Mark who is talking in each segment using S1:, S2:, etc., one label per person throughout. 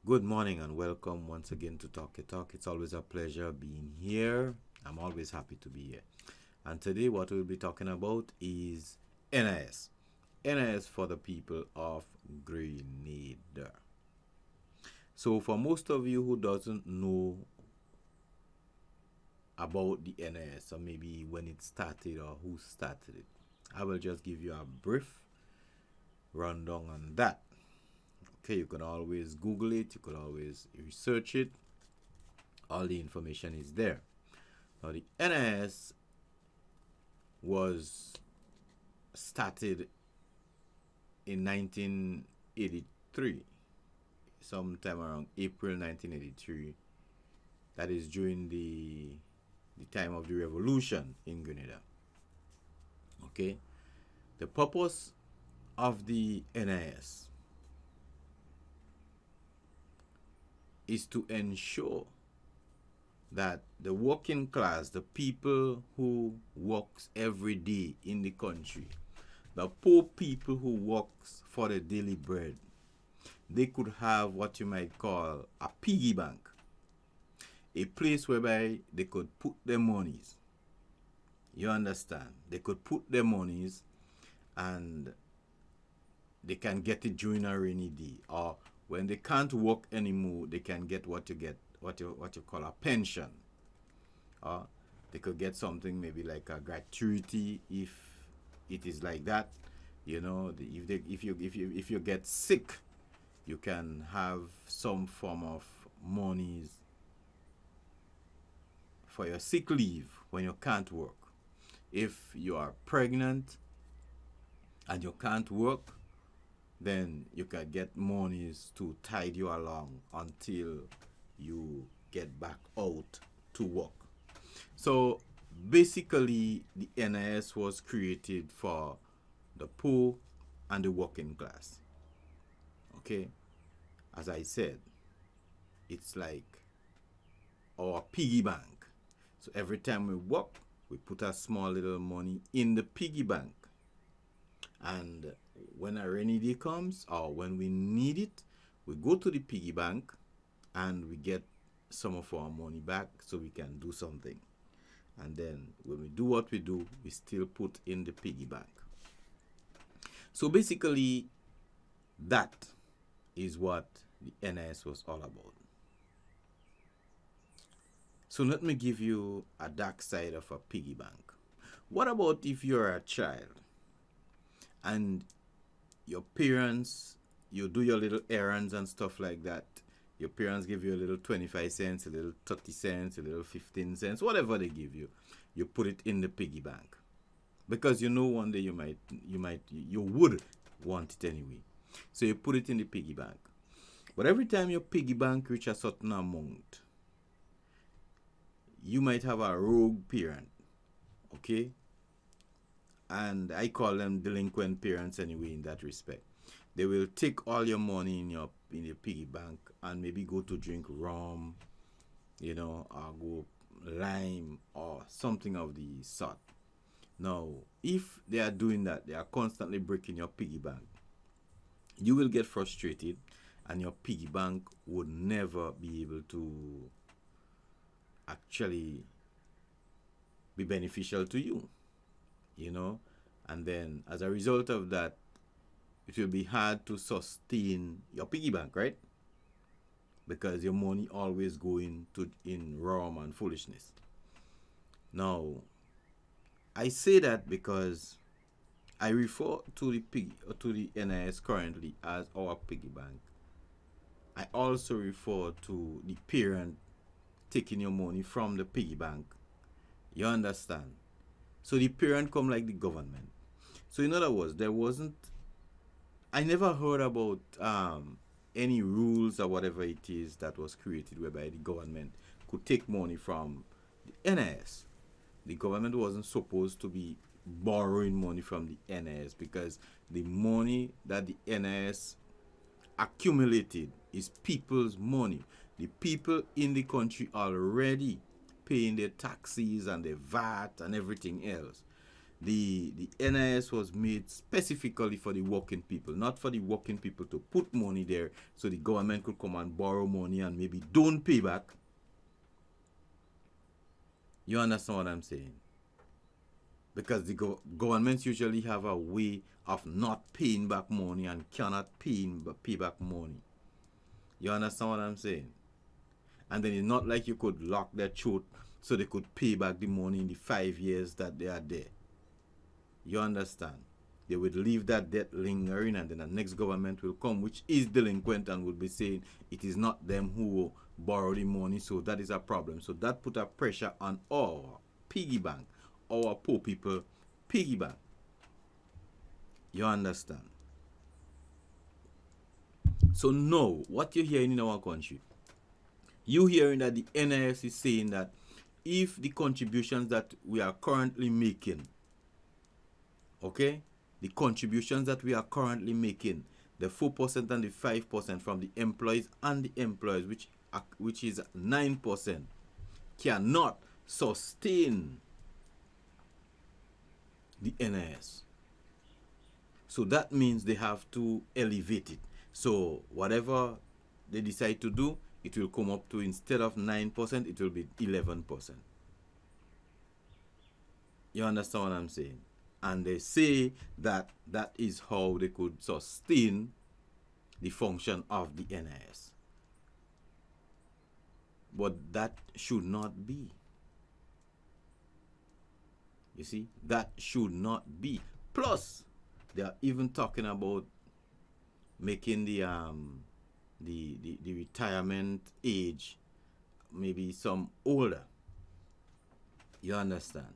S1: Good morning and welcome once again to Talk Your Talk. It's always a pleasure being here. I'm always happy to be here. And today, what we'll be talking about is NIS. NIS for the people of Grenada. So, for most of you who doesn't know about the NIS or maybe when it started or who started it, I will just give you a brief rundown on that. Okay, you can always Google it, you can always research it. All the information is there. Now, the NIS was started in 1983, sometime around April 1983. That is during the time of the revolution in Grenada. Okay, the purpose of the NIS is to ensure that the working class, the people who works every day in the country, the poor people who works for the daily bread, they could have what you might call a piggy bank, a place whereby they could put their monies. You understand? They could put their monies and they can get it during a rainy day, or when they can't work anymore, they can get what you call a pension, or they could get something maybe like a gratuity if it is like that. If you get sick, you can have some form of monies for your sick leave when you can't work. If you are pregnant and you can't work, then you can get monies to tide you along until you get back out to work. So basically, the NIS was created for the poor and the working class. Okay, as I said, it's like our piggy bank. So every time we work, we put a small little money in the piggy bank. And when a rainy day comes or when we need it, we go to the piggy bank and we get some of our money back so we can do something. And then when we do what we do, we still put in the piggy bank. So basically, that is what the NIS was all about. So let me give you a dark side of a piggy bank. What about if you're a child and your parents, you do your little errands and stuff like that? Your parents give you a little 25 cents, a little 30 cents, a little 15 cents, whatever they give you. You put it in the piggy bank. Because you know one day you would want it anyway. So you put it in the piggy bank. But every time your piggy bank reach a certain amount, you might have a rogue parent, okay? And I call them delinquent parents anyway in that respect. They will take all your money in your piggy bank and maybe go to drink rum, or go lime or something of the sort. Now, if they are doing that, they are constantly breaking your piggy bank. You will get frustrated and your piggy bank would never be able to actually be beneficial to you, and then as a result of that, it will be hard to sustain your piggy bank, right? Because your money always going to in rum and foolishness. Now, I say that because I refer to the NIS currently as our piggy bank. I also refer to the parent taking your money from the piggy bank. You understand? So the parent come like the government. So in other words, I never heard about any rules or whatever it is that was created whereby the government could take money from the NIS. The government wasn't supposed to be borrowing money from the NIS because the money that the NIS accumulated is people's money. The people in the country already paying their taxes and their VAT and everything else. the NIS was made specifically for the working people, not for the working people to put money there so the government could come and borrow money and maybe don't pay back. You understand what I'm saying? Because the governments usually have a way of not paying back money and cannot pay back money. You understand what I'm saying? And then it's not like you could lock their throat so they could pay back the money in the 5 years that they are there. You understand? They would leave that debt lingering, and then the next government will come, which is delinquent, and will be saying it is not them who borrow the money, so that is a problem. So that put a pressure on our piggy bank, our poor people piggy bank. You understand? So now, what you're hearing in our country, you hearing that the NIS is saying that if the contributions that we are currently making, okay, the contributions that we are currently making, the 4% and the 5% from the employees and the employers, which is 9%, cannot sustain the NIS. So that means they have to elevate it. So whatever they decide to do, it will come up to, instead of 9%, it will be 11%. You understand what I'm saying? And they say that that is how they could sustain the function of the NIS. But that should not be. You see, that should not be. Plus, they are even talking about making the retirement age maybe some older. You understand?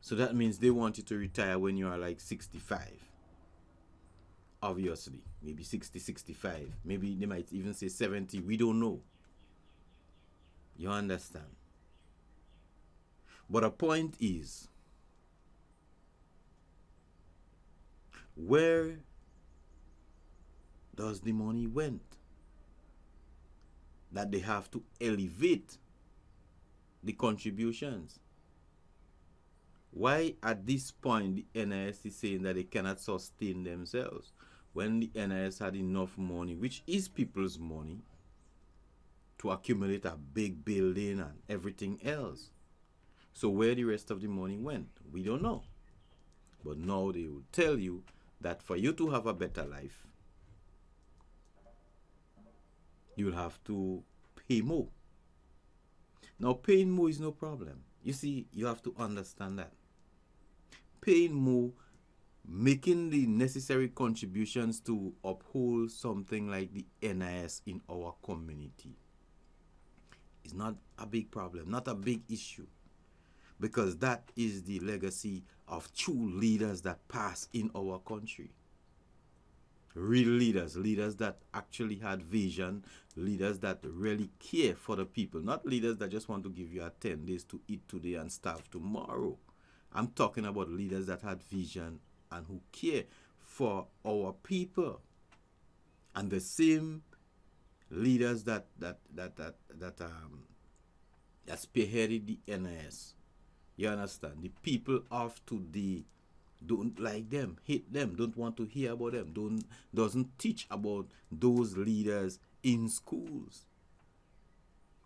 S1: So that means they want you to retire when you are like 65. Obviously, maybe 60, 65. Maybe they might even say 70. We don't know. You understand? But the point is, where does the money went that they have to elevate the contributions? Why at this point the NIS is saying that they cannot sustain themselves when the NIS had enough money, which is people's money, to accumulate a big building and everything else? So where the rest of the money went, we don't know. But now they will tell you that for you to have a better life, you'll have to pay more. Now, paying more is no problem. You see, you have to understand that. Paying more, making the necessary contributions to uphold something like the NIS in our community is not a big problem, not a big issue. Because that is the legacy of true leaders that pass in our country. Real leaders, leaders that actually had vision, leaders that really care for the people, not leaders that just want to give you a 10 days to eat today and starve tomorrow. I'm talking about leaders that had vision and who care for our people. And the same leaders that spearheaded the NIS. You understand? The people of today don't like them, hate them, don't want to hear about them, doesn't teach about those leaders in schools.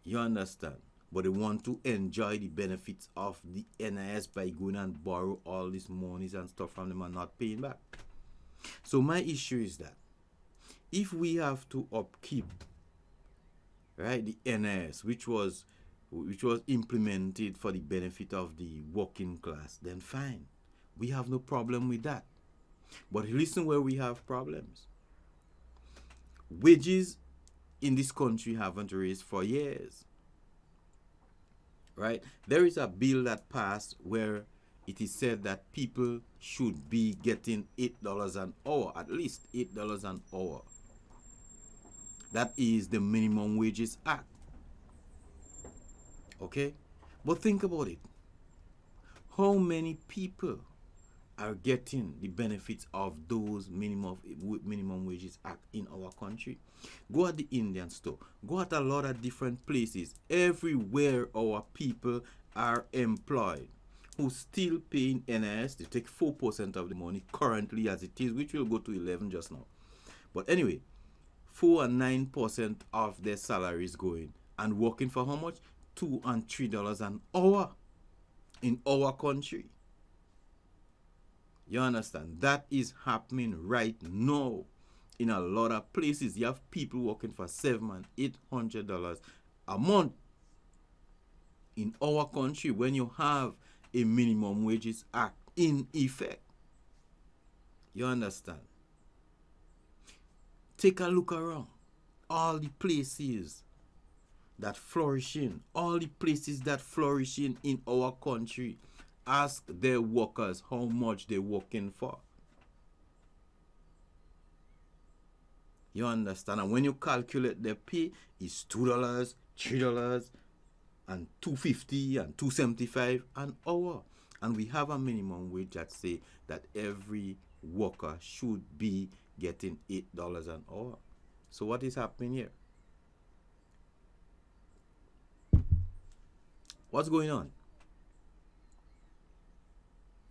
S1: You understand? But they want to enjoy the benefits of the NIS by going and borrow all these monies and stuff from them and not paying back. So my issue is that if we have to upkeep, right, the NIS, which was implemented for the benefit of the working class, then fine. We have no problem with that. But listen where we have problems. Wages in this country haven't raised for years. Right? There is a bill that passed where it is said that people should be getting $8 an hour, at least $8 an hour. That is the Minimum Wages Act. Okay? But think about it. How many people are getting the benefits of those minimum wages act in our country? Go at the Indian store. Go at a lot of different places. Everywhere our people are employed. who still paying NIS. They take 4% of the money currently as it is, which will go to 11 just now. But anyway, 4 and 9% of their salaries going and working for how much? $2 and $3 an hour in our country. You understand? That is happening right now in a lot of places. You have people working for $700 and $800 a month in our country when you have a minimum wages act in effect. You understand? Take a look around. All the places that flourishing, all the places that flourishing in our country, ask their workers how much they're working for. You understand? And when you calculate their pay, it's $2, $3, and $2.50 and $2.75 an hour. And we have a minimum wage that say that every worker should be getting $8 an hour. So what is happening here? What's going on?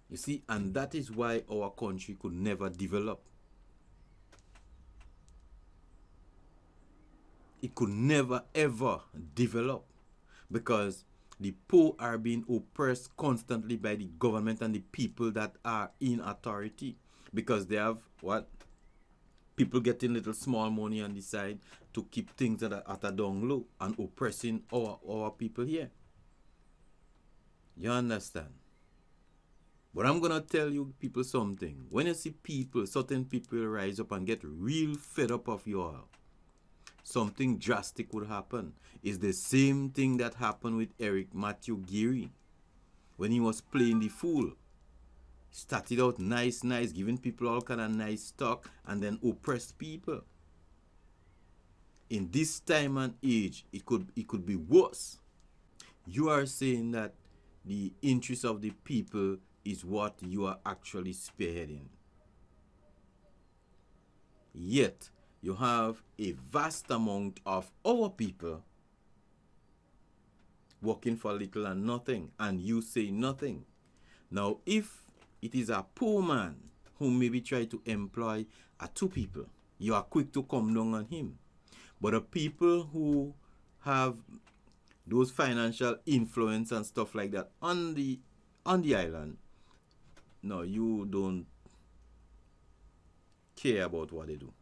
S1: You see, and that is why our country could never develop. It could never ever develop because the poor are being oppressed constantly by the government and the people that are in authority, because they have what? People getting little small money on the side to keep things at a down low and oppressing our people here. You understand? But I'm gonna tell you people something. When you see people, certain people rise up and get real fed up of you all, something drastic would happen. It's the same thing that happened with Eric Matthew Geary when he was playing the fool. Started out nice, giving people all kind of nice talk, and then oppressed people. In this time and age, it could be worse. You are saying that the interest of the people is what you are actually spearheading. Yet, you have a vast amount of our people working for little and nothing, and you say nothing. Now, if it is a poor man who maybe try to employ two people, you are quick to come down on him. But the people who have those financial influence and stuff like that on the island, no, you don't care about what they do.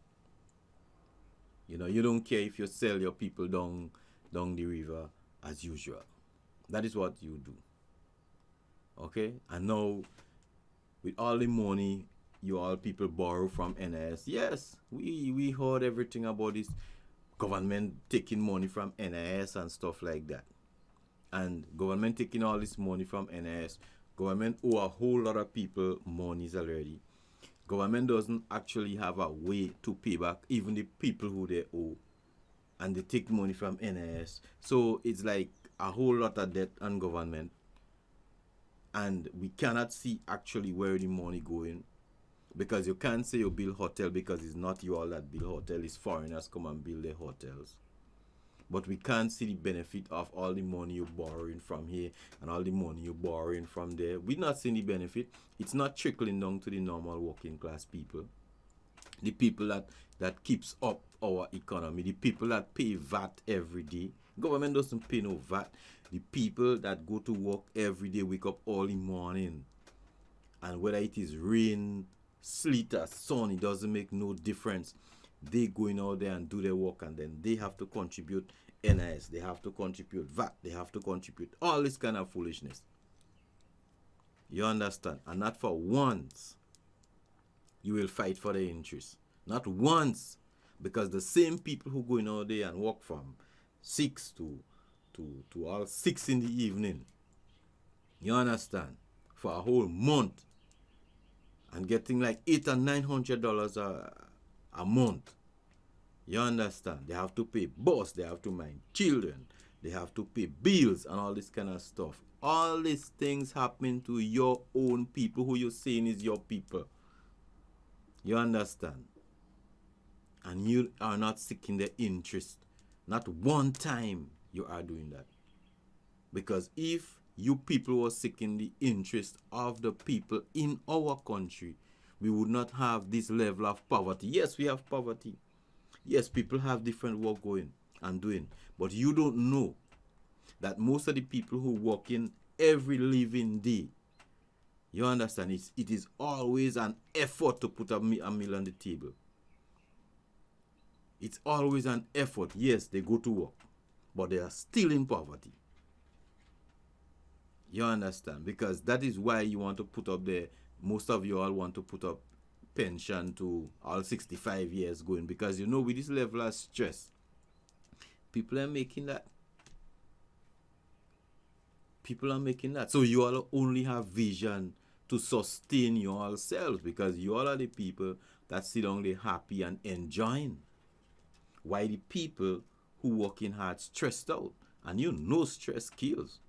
S1: You know, you don't care if you sell your people down the river as usual. That is what you do. Okay? And now, with all the money you all people borrow from NIS, yes, we heard everything about this government taking money from NIS and stuff like that. And government taking all this money from NIS. Government owe a whole lot of people monies already. Government doesn't actually have a way to pay back even the people who they owe. And they take money from NIS. So it's like a whole lot of debt on government. And we cannot see actually where the money going. Because you can't say you build hotel because it's not you all that build hotel. It's foreigners come and build their hotels. But we can't see the benefit of all the money you're borrowing from here and all the money you're borrowing from there. We're not seeing the benefit. It's not trickling down to the normal working class people. The people that keeps up our economy. The people that pay VAT every day. Government doesn't pay no VAT. The people that go to work every day, wake up early morning. And whether it is rain, sleet or sun, it doesn't make no difference. They going out there and do their work, and then they have to contribute NIS, they have to contribute VAT, they have to contribute all this kind of foolishness. You understand? And not for once you will fight for their interests. Not once. Because the same people who going out there and work from 6 to all 6 in the evening, you understand, for a whole month, and getting like $800 and $900 a month. You understand? They have to pay bus, they have to mind children, they have to pay bills and all this kind of stuff. All these things happening to your own people who you're saying is your people. You understand? And you are not seeking their interest. Not one time you are doing that. Because if you people were seeking the interest of the people in our country, we would not have this level of poverty. Yes, we have poverty. Yes, people have different work going and doing. But you don't know that most of the people who work in every living day, you understand, it is always an effort to put a meal on the table. It's always an effort. Yes, they go to work, but they are still in poverty. You understand? Because that is why you want to put up the, most of you all want to put up pension to all 65 years going, because you know with this level of stress, people are making that. People are making that. So you all only have vision to sustain yourselves, because you all are the people that sit down there happy and enjoying. Why the people who working hard stressed out? And you know stress kills.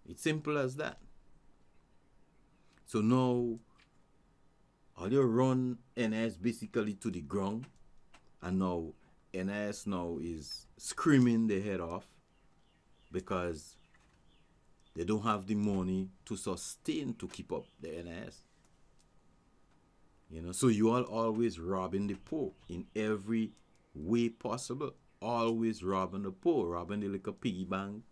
S1: It's simple as that. So now, all you run NIS basically to the ground, and now NIS now is screaming their head off because they don't have the money to sustain to keep up the NIS. You know, so you all always robbing the poor in every way possible. Always robbing the poor, robbing the little piggy bank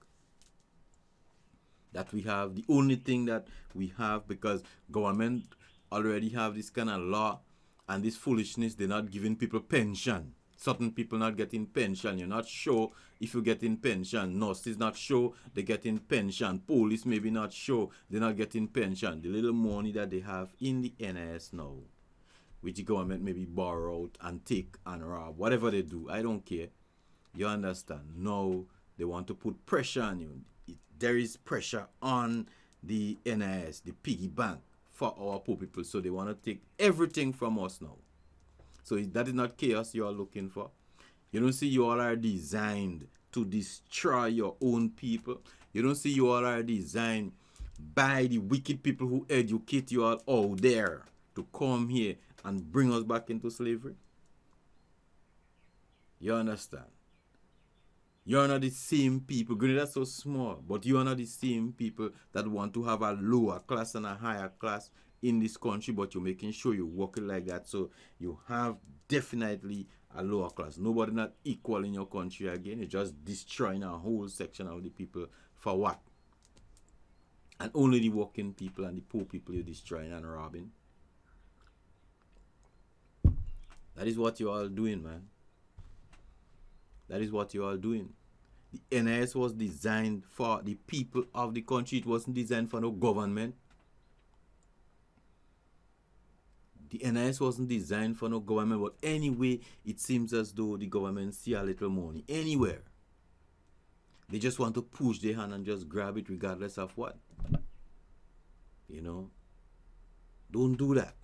S1: that we have. The only thing that we have, because government already have this kind of law and this foolishness, they're not giving people pension. Certain people not getting pension. You're not sure if you're getting pension. Nurses not sure they're getting pension. Police maybe not sure they're not getting pension. The little money that they have in the NIS now, which the government maybe borrow out and take and rob, whatever they do, I don't care. You understand? Now they want to put pressure on you. There is pressure on the NIS, the piggy bank, for our poor people. So they want to take everything from us now. So that is not chaos you are looking for. You don't see you all are designed to destroy your own people. You don't see you all are designed by the wicked people who educate you all out there to come here and bring us back into slavery. You understand? You're not the same people. Grenada is so small, but you are not the same people that want to have a lower class and a higher class in this country, but you're making sure you work it like that. So you have definitely a lower class. Nobody not equal in your country again. You're just destroying a whole section of the people for what? And only the working people and the poor people you're destroying and robbing. That is what you're all doing, man. That is what you are doing. The NIS was designed for the people of the country. It wasn't designed for no government. The NIS wasn't designed for no government, but anyway, it seems as though the government see a little money anywhere. They just want to push their hand and just grab it regardless of what. You know? Don't do that.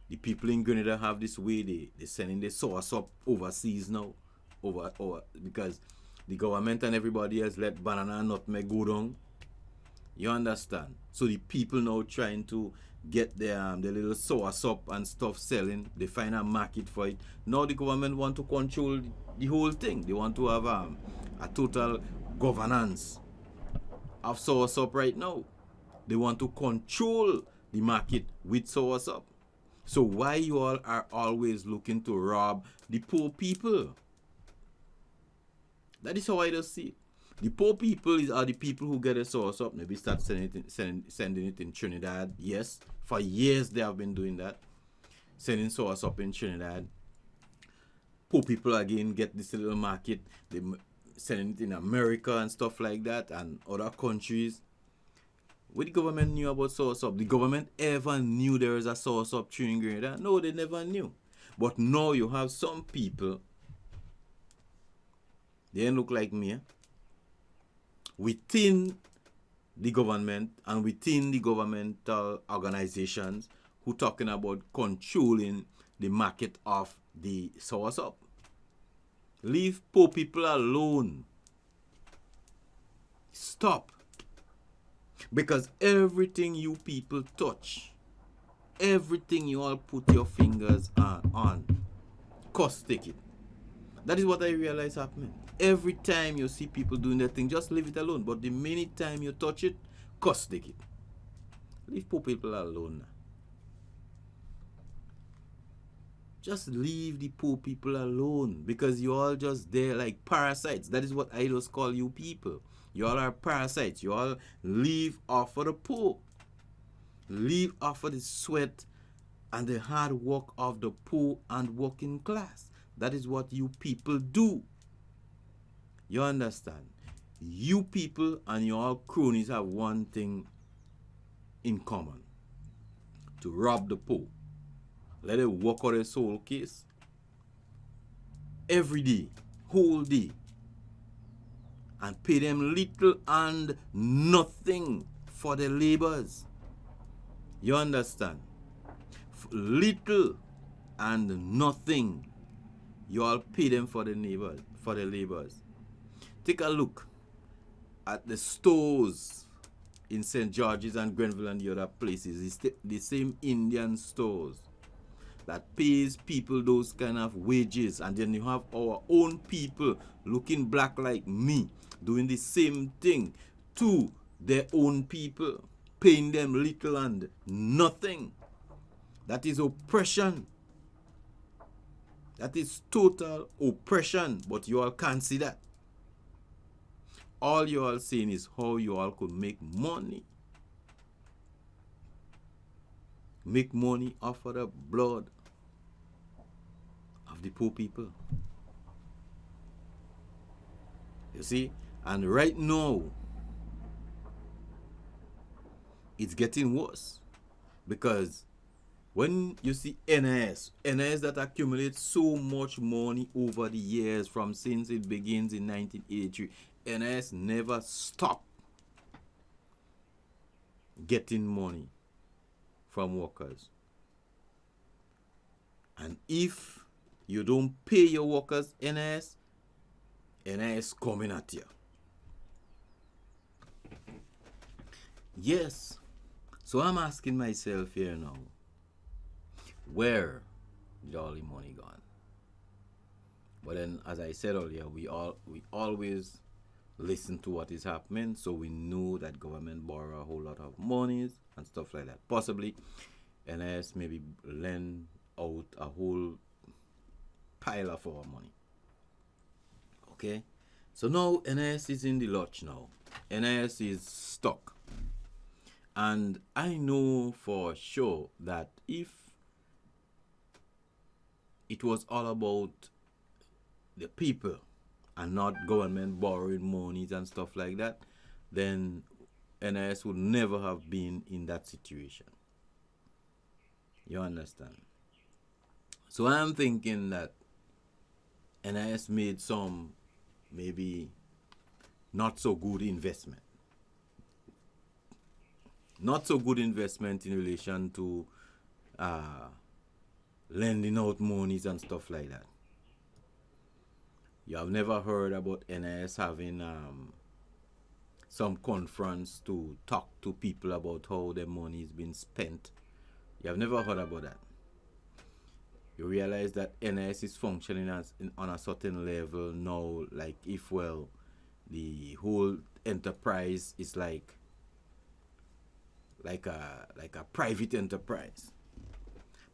S1: The people in Grenada have this way, they sending their sauce up overseas now. Over because the government and everybody else let banana and nutmeg go down. You understand? So the people now trying to get their little sauce up and stuff selling. They find a market for it. Now the government want to control the whole thing. They want to have a total governance of sauce up right now. They want to control the market with sauce up. So why you all are always looking to rob the poor people? That is how I just see it. The poor people are the people who get a source up. Maybe start sending it in Trinidad. Yes, for years they have been doing that. Sending source up in Trinidad. Poor people again get this little market. They sending it in America and stuff like that, and other countries. When the government knew about source up, the government ever knew there is a source up in Grenada? No, they never knew. But now you have some people. They look like me. Within the government and within the governmental organizations who talking about controlling the market of the source up. Leave poor people alone. Stop. Because everything you people touch, everything you all put your fingers on, cost ticket. That is what I realize happening. Every time you see people doing their thing, just leave it alone. But the minute time you touch it, cuss take it. Leave poor people alone now. Just leave the poor people alone, because you all just there like parasites. That is what I just call you people. You all are parasites. You all live off of the poor. Live off of the sweat and the hard work of the poor and working class. That is what you people do. You understand? You people and your cronies have one thing in common: to rob the poor. Let it work out a soul case every day, whole day, and pay them little and nothing for the labors. You understand? Little and nothing. You all pay them for the labors. Take a look at the stores in St. George's and Grenville and the other places. It's the same Indian stores that pays people those kind of wages, and then you have our own people looking black like me doing the same thing to their own people, paying them little and nothing. That is oppression. That is total oppression, but you all can't see that. All you all saying is how you all could make money. Make money off of the blood of the poor people. You see? And right now, it's getting worse, because when you see NIS that accumulates so much money over the years from since it begins in 1983, NIS never stopped getting money from workers. And if you don't pay your workers NIS coming at you. Yes. So I'm asking myself here now, where did all the money gone? But then, as I said earlier, we always listen to what is happening, so we know that government borrow a whole lot of monies and stuff like that. Possibly NIS maybe lend out a whole pile of our money. Okay? So now NIS is in the lurch now. NIS is stuck. And I know for sure that if it was all about the people and not government borrowing monies and stuff like that, then NIS would never have been in that situation. You understand? So I'm thinking that NIS made some maybe not so good investment. Not so good investment in relation to lending out monies and stuff like that. You have never heard about NIS having some conference to talk to people about how their money is being spent. You have never heard about that. You realize that NIS is functioning on a certain level now, like if, well, the whole enterprise is like a private enterprise.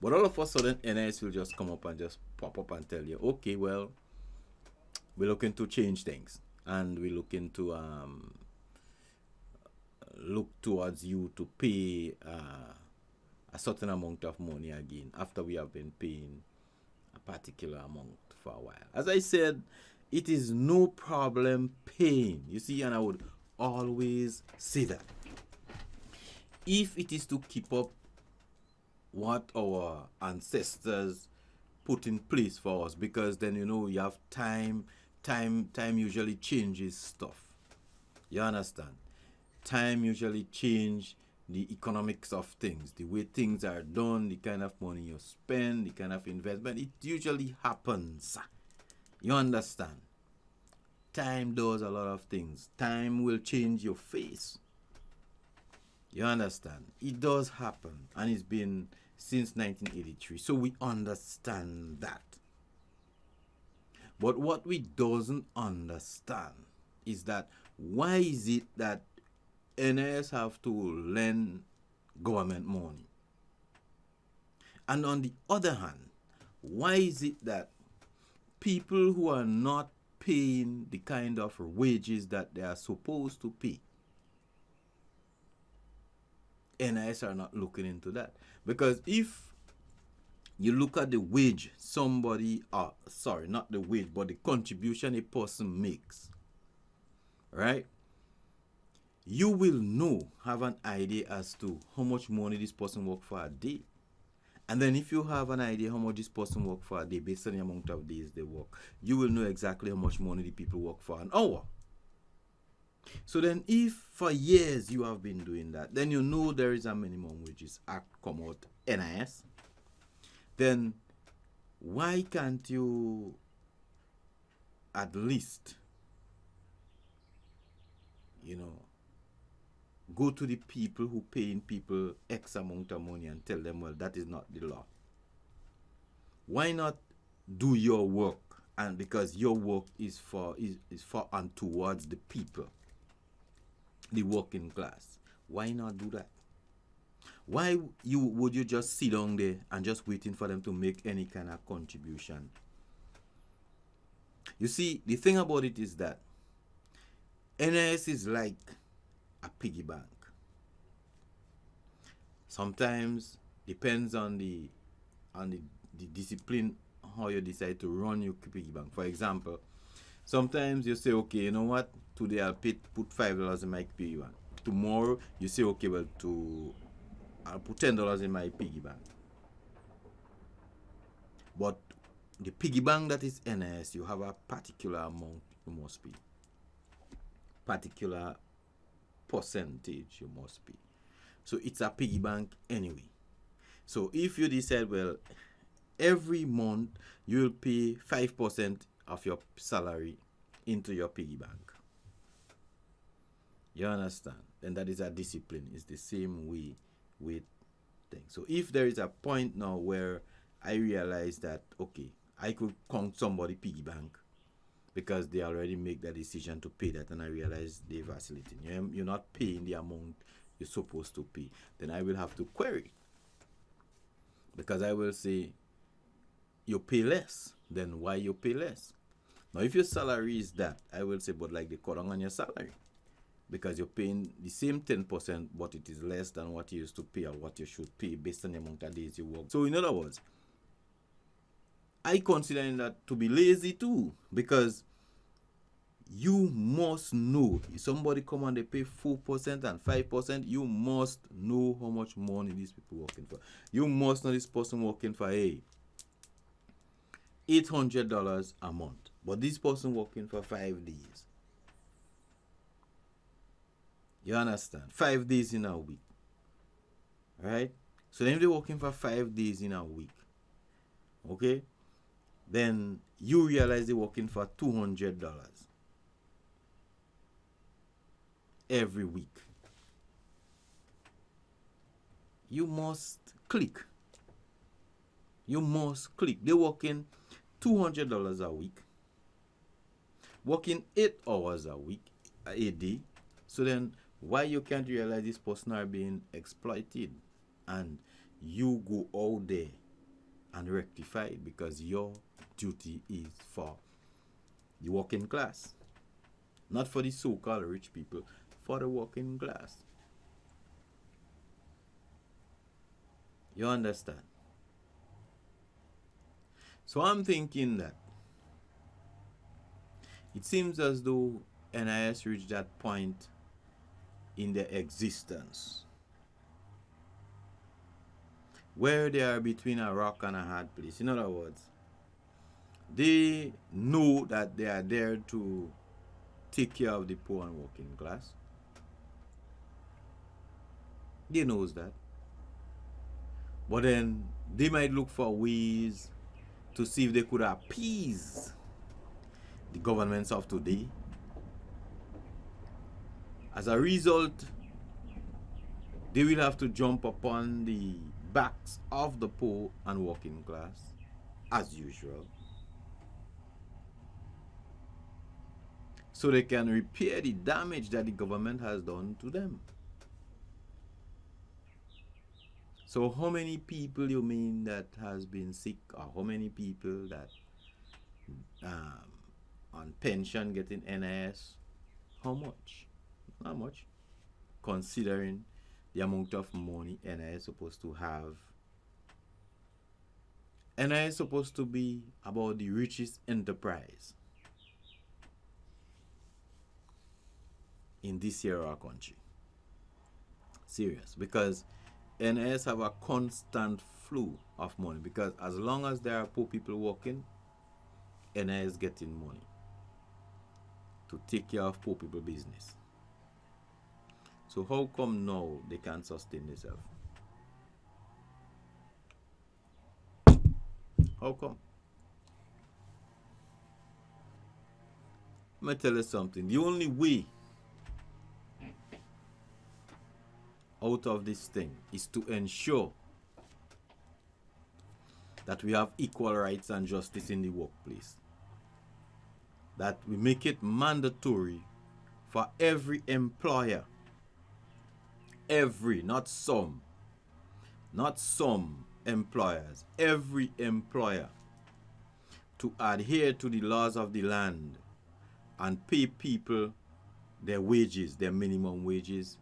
S1: But all of a sudden, NIS will just come up and just pop up and tell you, okay, well, we're looking to change things, and we're looking to look towards you to pay a certain amount of money again after we have been paying a particular amount for a while. As I said, it is no problem paying. You see, and I would always say that if it is to keep up what our ancestors put in place for us, because then you have time usually changes stuff. You understand? Time usually change the economics of things, the way things are done, the kind of money you spend, the kind of investment. It usually happens. You understand? Time does a lot of things. Time will change your face. You understand? It does happen, and it's been since 1983. So we understand that. But what we doesn't understand is that why is it that NIS have to lend government money? And on the other hand, why is it that people who are not paying the kind of wages that they are supposed to pay, NIS are not looking into that? Because if you look at the wage somebody, sorry, not the wage, but the contribution a person makes, right? You will know, have an idea as to how much money this person work for a day. And then if you have an idea how much this person work for a day based on the amount of days they work, you will know exactly how much money the people work for an hour. So then if for years you have been doing that, then you know there is a minimum wages act come out, NIS. Then why can't you at least, go to the people who paying people X amount of money and tell them, well, that is not the law? Why not do your work? And because your work is for and towards the people, the working class, why not do that? Why would you just sit down there and just waiting for them to make any kind of contribution? You see, the thing about it is that NIS is like a piggy bank. Sometimes depends on the discipline how you decide to run your piggy bank. For example, sometimes you say, okay, you know what? Today I'll put $5 in my piggy bank. Tomorrow you say, okay, well, I'll put $10 in my piggy bank. But the piggy bank that is NIS, you have a particular amount you must pay. Particular percentage you must pay. So it's a piggy bank anyway. So if you decide, well, every month you'll pay 5% of your salary into your piggy bank. You understand? Then that is a discipline. It's the same way with things. So if there is a point now where I realize that, okay, I could count somebody piggy bank because they already make the decision to pay that, and I realize they're vacillating. You're not paying the amount you're supposed to pay. Then I will have to query, because I will say, you pay less. Then why you pay less? Now, if your salary is that, I will say, but like they cut on your salary, because you're paying the same 10%, but it is less than what you used to pay or what you should pay based on the amount of days you work. So in other words, I consider that to be lazy too, because you must know. If somebody come and they pay 4% and 5%, you must know how much money these people working for. You must know this person working for $800 a month, but this person working for 5 days. You understand? 5 days in a week, right? So then they're working for 5 days in a week, okay? Then you realize they're working for $200 every week. You must click. You must click. They're working $200 a week, working 8 hours a week, a day. So then why you can't realize this person are being exploited, and you go out there and rectify it, because your duty is for the working class, not for the so-called rich people, for the working class. You understand? So I'm thinking that it seems as though NIS reached that point in their existence where they are between a rock and a hard place. In other words, they know that they are there to take care of the poor and working class. They knows that. But then they might look for ways to see if they could appease the governments of today. As a result, they will have to jump upon the backs of the poor and working class, as usual. so they can repair the damage that the government has done to them. So how many people you mean that has been sick, or how many people that on pension getting NIS? How much? Not much, considering the amount of money NIS is supposed to have. NIS is supposed to be about the richest enterprise in this year of our country. Serious, because NIS have a constant flow of money, because as long as there are poor people working, NIS getting money to take care of poor people business. So how come now they can't sustain themselves? How come? Let me tell you something. The only way out of this thing is to ensure that we have equal rights and justice in the workplace. That we make it mandatory for every employer, not some employers, every employer, to adhere to the laws of the land and pay people their wages, their minimum wages,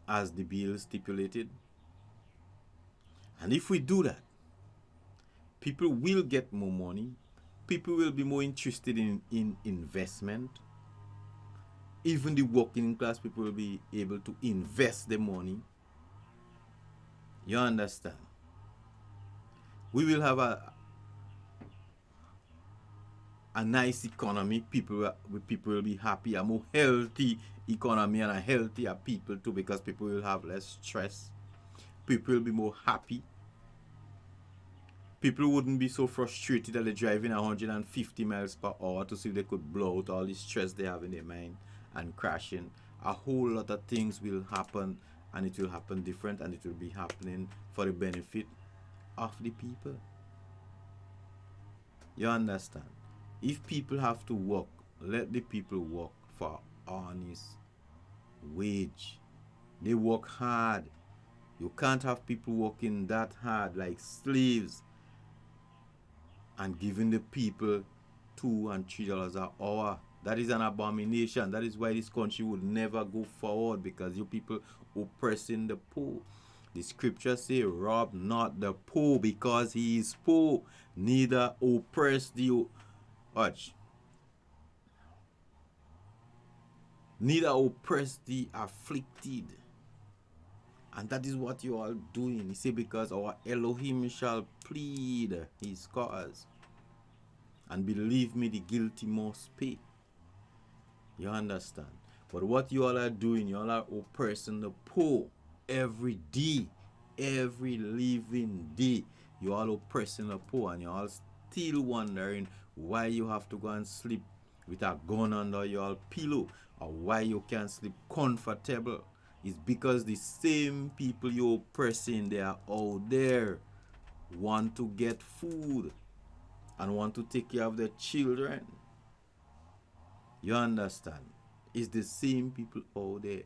S1: as the bill stipulated. And if we do that, people will get more money, people will be more interested in investment. Even the working class people will be able to invest the money. You understand? We will have a nice economy. People will be happy, a more healthy economy, and a healthier people too, because people will have less stress. People will be more happy. People wouldn't be so frustrated that they're driving 150 miles per hour to see if they could blow out all the stress they have in their mind and crashing. A whole lot of things will happen, and it will happen different, and it will be happening for the benefit of the people. You understand? If people have to work, let the people work for honest wage. They work hard. You can't have people working that hard like slaves and giving the people $2 and $3 an hour. That is an abomination. That is why this country would never go forward, because you people oppressing the poor. The scriptures say, rob not the poor because he is poor, neither oppress the neither oppress the afflicted. And that is what you are doing. He said, because our Elohim shall plead his cause. And believe me, the guilty must pay. You understand? But what you all are doing, you all are oppressing the poor every day, every living day. You all oppressing the poor, and you all still wondering why you have to go and sleep with a gun under your pillow, or why you can't sleep comfortable. It's because the same people you're oppressing, they are out there, want to get food and want to take care of their children. You understand? It's the same people out there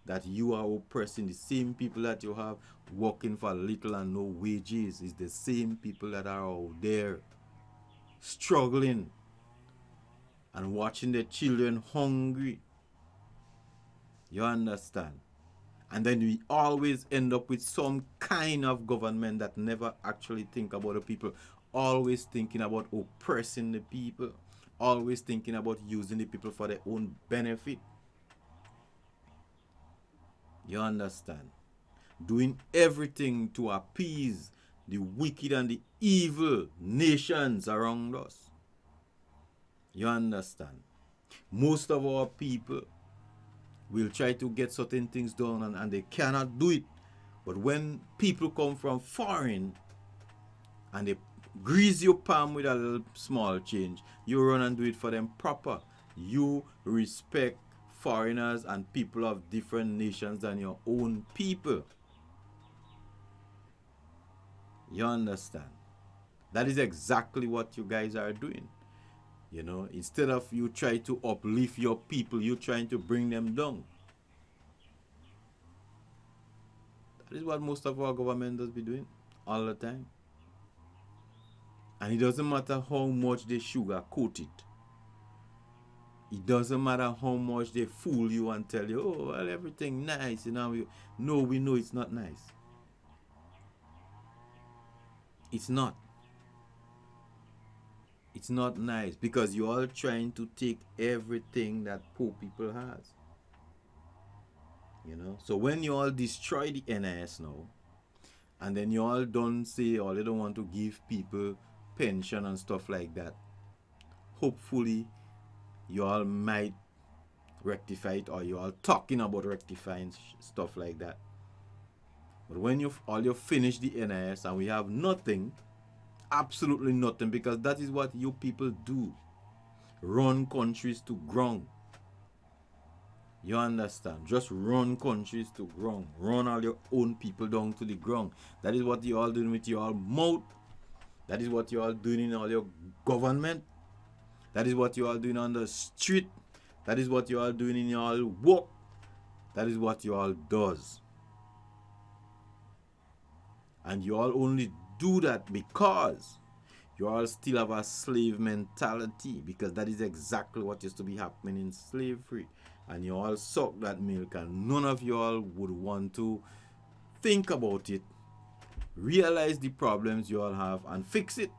S1: that you are oppressing, the same people that you have working for little and no wages. It's the same people that are out there struggling and watching their children hungry. You understand? And then we always end up with some kind of government that never actually think about the people, always thinking about oppressing the people, always thinking about using the people for their own benefit. You understand? Doing everything to appease the wicked and the evil nations around us. You understand? Most of our people will try to get certain things done, and they cannot do it. But when people come from foreign and they grease your palm with a little small change, you run and do it for them proper. You respect foreigners and people of different nations than your own people. You understand? That is exactly what you guys are doing. You know, instead of you try to uplift your people, you're trying to bring them down. That is what most of our government does be doing all the time. And it doesn't matter how much they sugarcoat it. It doesn't matter how much they fool you and tell you, oh, well, everything nice. You know, no, we know it's not nice. It's not. It's not nice because you're all trying to take everything that poor people has. You know, so when you all destroy the NIS now, and then you all don't say, or they don't want to give people pension and stuff like that, hopefully you all might rectify it, or you all talking about rectifying stuff like that. But when you finish the NIS and we have nothing, absolutely nothing, because that is what you people do, run countries to ground. You understand? Just run countries to ground. Run all your own people down to the ground. That is what you all doing with your mouth. That is what you all doing in all your government. That is what you all doing on the street. That is what you all doing in your work. That is what you all does. And you all only do that because you all still have a slave mentality, because that is exactly what used to be happening in slavery. And you all suck that milk, and none of you all would want to think about it, realize the problems you all have, and fix it.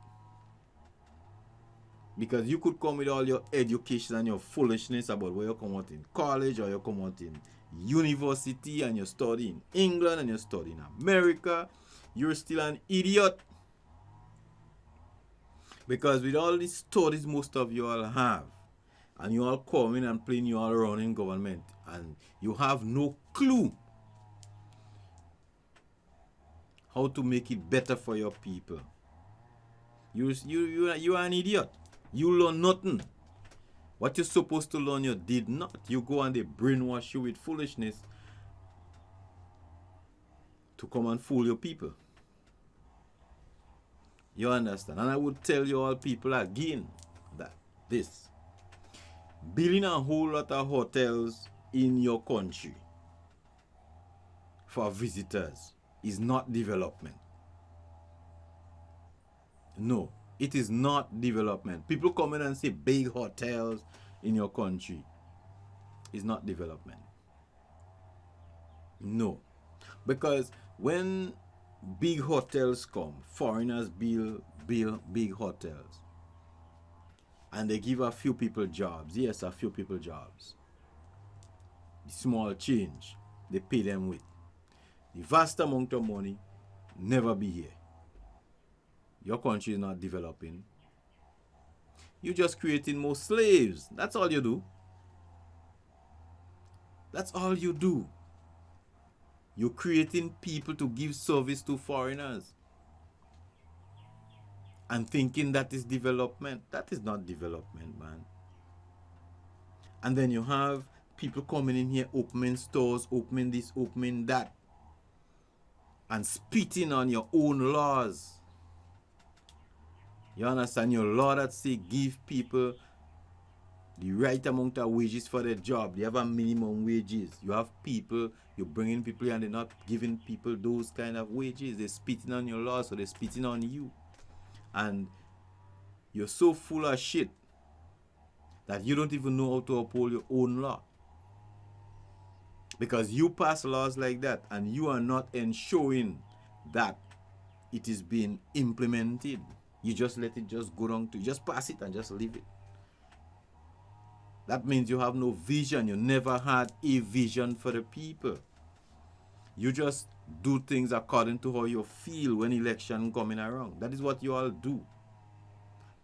S1: Because you could come with all your education and your foolishness about where you come out in college, or you come out in university, and you study in England, and you study in America. You're still an idiot. Because with all these studies most of you all have, and you all come in and playing you all around in government, and you have no clue how to make it better for your people. You are an idiot. You learn nothing. What you're supposed to learn, you did not. You go and they brainwash you with foolishness to come and fool your people. You understand? And I would tell you all people again that this building a whole lot of hotels in your country for visitors is not development. No, it is not development. People come in and say big hotels in your country is not development. No, because when big hotels come, foreigners build big hotels, and they give a few people jobs. Yes, a few people jobs. The small change they pay them with. The vast amount of money never be here. Your country is not developing. You're just creating more slaves. That's all you do. That's all you do. You're creating people to give service to foreigners. And thinking that is development. That is not development, man. And then you have people coming in here, opening stores, opening this, opening that, and spitting on your own laws. You understand? Your law that say give people the right amount of wages for their job. They have a minimum wages. You have people, you're bringing people here and they're not giving people those kind of wages. They're spitting on your law, so they're spitting on you. And you're so full of shit that you don't even know how to uphold your own law. Because you pass laws like that and you are not ensuring that it is being implemented. You just let it just go down to, just pass it and just leave it. That means you have no vision. You never had a vision for the people. You just do things according to how you feel when election coming around. That is what you all do.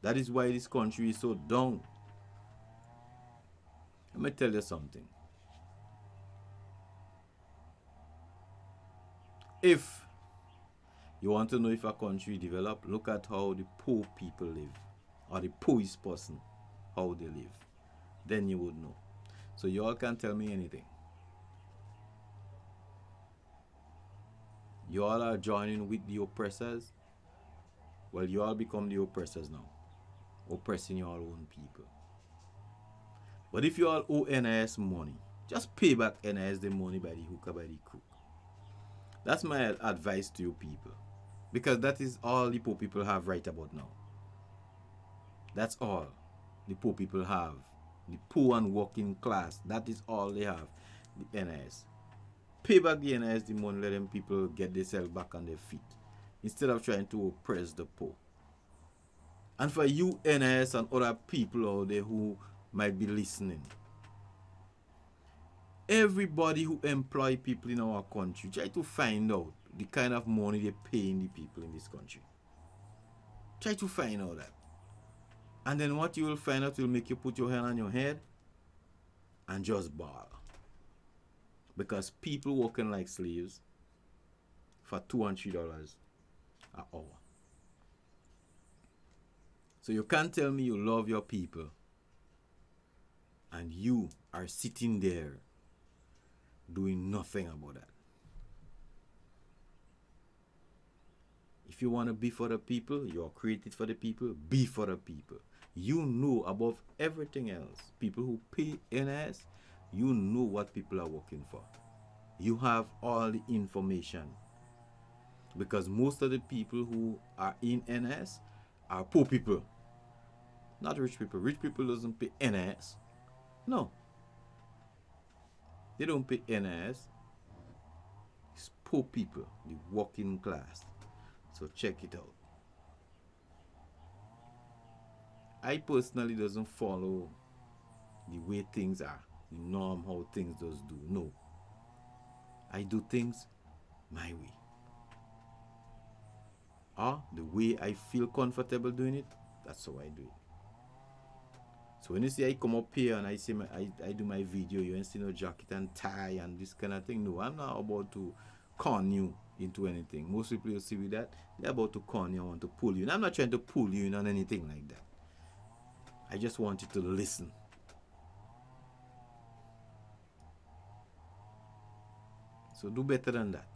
S1: That is why this country is so down. Let me tell you something. If you want to know if a country developed, look at how the poor people live, or the poorest person, how they live. Then you would know. So you all can't tell me anything. You all are joining with the oppressors. Well, you all become the oppressors now. oppressing your own people. But if you all owe NIS money, just pay back NIS the money by the hook or by the crook. That's my advice to you people. Because that is all the poor people have right about now. That's all the poor people have. The poor and working class, that is all they have. The NIS. Pay back the NIS the money, let them people get themselves back on their feet. Instead of trying to oppress the poor. And for you NIS and other people out there who might be listening, everybody who employ people in our country, try to find out the kind of money they're paying the people in this country. Try to find out that. And then what you will find out will make you put your hand on your head and just bawl. Because people working like slaves for $2 and $3 an hour. So you can't tell me you love your people and you are sitting there doing nothing about that. If you want to be for the people, you are created for the people, be for the people. You know above everything else, people who pay NIS, you know what people are working for. You have all the information. Because most of the people who are in NIS are poor people. Not rich people. Rich people doesn't pay NIS. No. They don't pay NIS. It's poor people, the working class. So check it out. I personally doesn't follow the way things are, the norm how things does do. No. I do things my way. Or the way I feel comfortable doing it, that's how I do it. So when you see I come up here and I say I do my video, you ain't see no jacket and tie and this kind of thing. No, I'm not about to con you into anything. Most people you see with that, they're about to con you and want to pull you. And I'm not trying to pull you in on anything like that. I just want you to listen. So do better than that.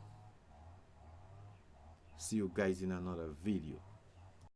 S1: See you guys in another video.